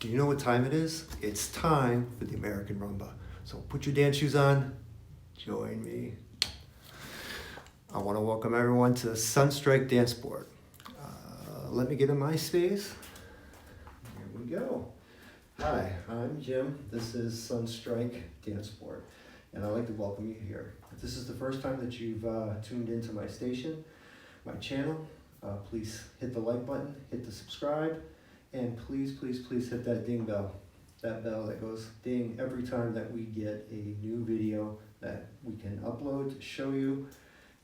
You know what time it is? It's time for the American Rumba. So put your dance shoes on, join me. I want to welcome everyone to Sunstrike Dancesport. Let me get in my space. Here we go. Hi, I'm Jim. This is Sunstrike Dancesport, and I'd like to welcome you here. If this is the first time that you've tuned into my station, my channel, please hit the like button, hit the subscribe, and please hit that ding bell. That bell that goes ding every time that we get a new video that we can upload to show you.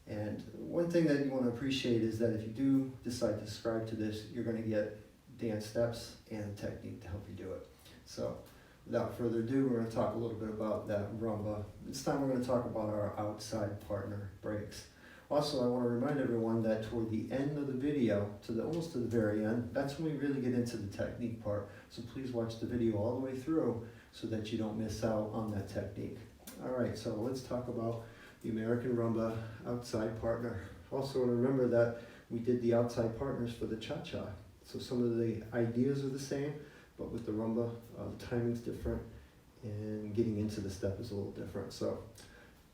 And one thing that you want to appreciate is that if you do decide to subscribe to this, you're going to get dance steps and a technique to help you do it. So without further ado, we're going to talk a little bit about that rumba. This time we're going to talk about our outside partner breaks. Also, I want to remind everyone that toward the end of the video, almost to the very end, that's when we really get into the technique part. So please watch the video all the way through so that you don't miss out on that technique. All right, so let's talk about the American Rumba outside partner. Also, remember that we did the outside partners for the cha-cha. So some of the ideas are the same, but with the rumba, the timing's different, and getting into the step is a little different. So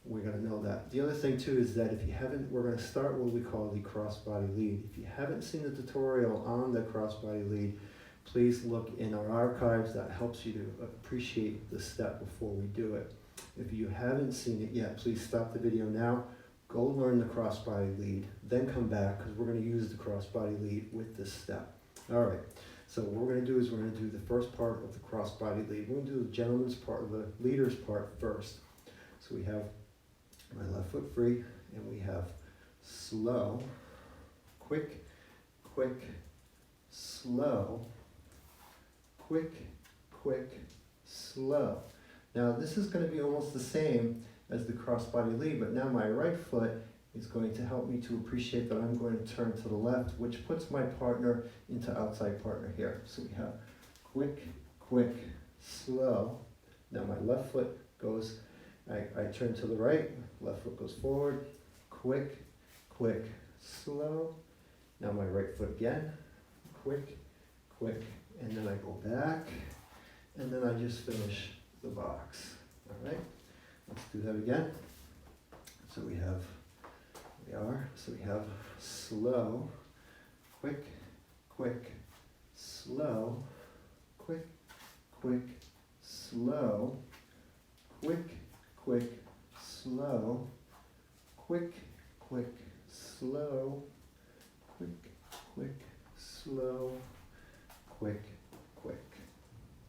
we're going to know that. The other thing too is that if you haven't, we're going to start what we call the crossbody lead. If you haven't seen the tutorial on the crossbody lead, please look in our archives. That helps you to appreciate the step before we do it. If you haven't seen it yet, please stop the video now, go learn the crossbody lead, then come back because we're going to use the crossbody lead with this step. All right, so what we're going to do is we're going to do the first part of the crossbody lead. We're going to do the gentleman's part, or the leader's part first. So we have my left foot free, and we have slow, quick, slow, quick, slow. Now this is going to be almost the same as the crossbody lead, but now my right foot is going to help me to appreciate that I'm going to turn to the left, which puts my partner into outside partner here. So we have quick, slow. Now my left foot goes, I turn to the right, left foot goes forward, quick, slow. Now my right foot again, quick, and then I go back, and then I just finish the box. All right, let's do that again. So we have slow, quick, slow, quick, slow, quick, slow, quick, slow, quick, slow, quick.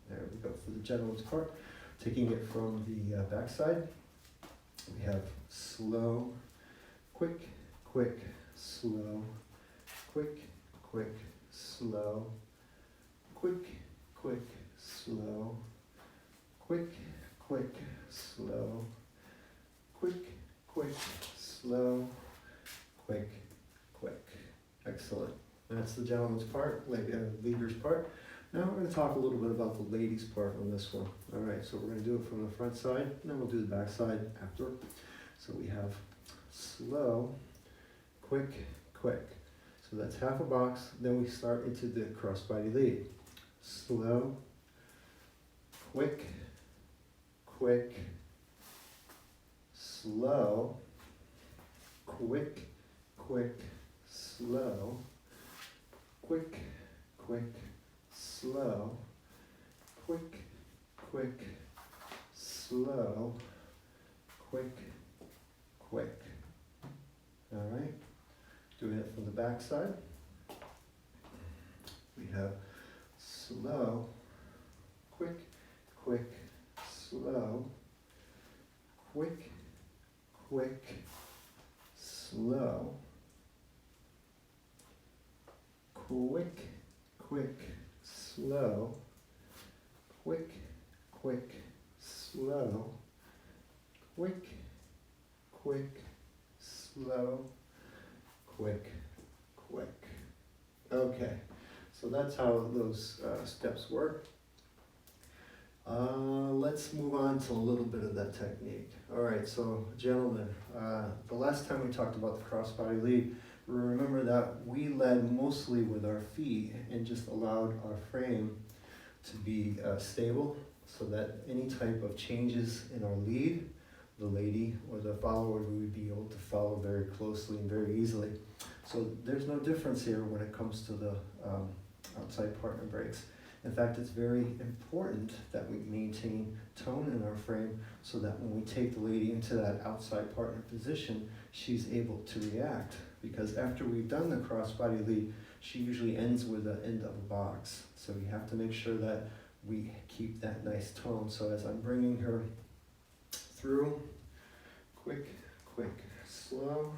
There we go for the gentleman's part. Taking it from the backside, we have slow, quick, slow, quick, slow, quick, slow, quick, slow, quick, slow, quick. Excellent. That's the gentleman's part, leader's part. Now we're going to talk a little bit about the ladies' part on this one. All right, so we're going to do it from the front side, and then we'll do the back side after. So we have slow, quick. So that's half a box. Then we start into the crossbody lead. Slow, quick, slow, quick, slow, quick, slow, quick, slow, quick. All right, doing it from the back side. We have slow, quick, slow, quick, slow, quick, slow, quick, slow, quick, slow, quick. Okay, so that's how those steps work. Let's move on to a little bit of that technique. All right, so gentlemen, the last time we talked about the crossbody lead, remember that we led mostly with our feet and just allowed our frame to be stable so that any type of changes in our lead, the lady or the follower, we would be able to follow very closely and very easily. So there's no difference here when it comes to the outside partner brakes. In fact, it's very important that we maintain tone in our frame so that when we take the lady into that outside partner position, she's able to react. Because after we've done the crossbody lead, she usually ends with the end of a box. So we have to make sure that we keep that nice tone. So as I'm bringing her through, quick, quick, slow,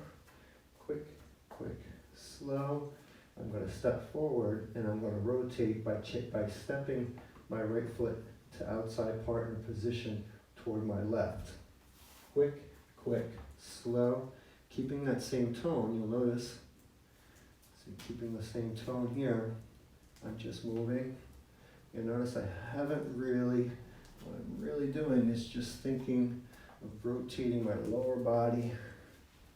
quick, quick, slow. I'm going to step forward and I'm going to rotate by stepping my right foot to outside partner position toward my left. Quick, quick, slow. Keeping that same tone, you'll notice, so keeping the same tone here, I'm just moving. You'll notice I haven't really, what I'm really doing is just thinking of rotating my lower body,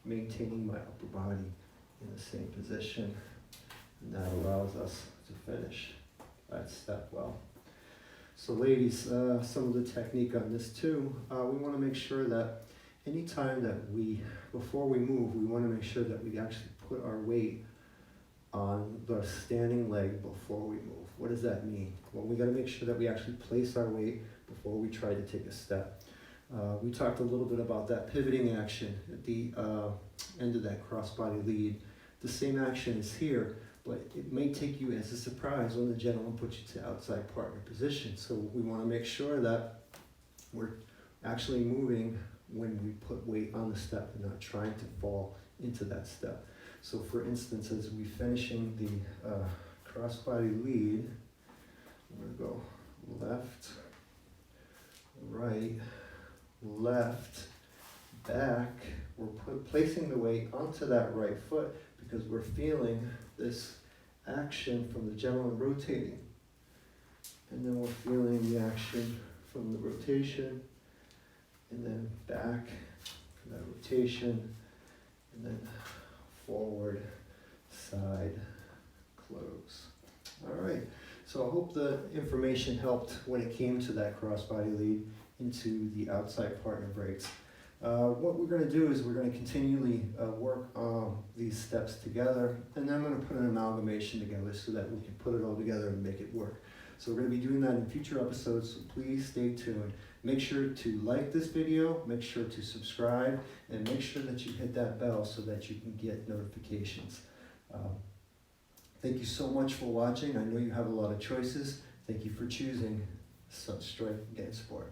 maintaining my upper body in the same position. And that allows us to finish that step well. So ladies, some of the technique on this too, we want to make sure that anytime that before we move, we want to make sure that we actually put our weight on the standing leg before we move. What does that mean? Well, we got to make sure that we actually place our weight before we try to take a step. We talked a little bit about that pivoting action at the end of that crossbody lead. The same action is here, but it may take you as a surprise when the gentleman puts you to outside partner position. So we want to make sure that we're actually moving when we put weight on the step and not trying to fall into that step. So for instance, as we finishing the crossbody lead, we're going to go left, right, left, back. We're placing the weight onto that right foot because we're feeling this action from the gentleman rotating. And then we're feeling the action from the rotation, and then back for that rotation, and then forward, side, close. All right, so I hope the information helped when it came to that crossbody lead into the outside partner brakes. What we're going to do is we're going to continually work on these steps together, and then I'm going to put an amalgamation together so that we can put it all together and make it work. So we're going to be doing that in future episodes, so please stay tuned. Make sure to like this video, make sure to subscribe, and make sure that you hit that bell so that you can get notifications. Thank you so much for watching. I know you have a lot of choices. Thank you for choosing Sunstrike Dancesport.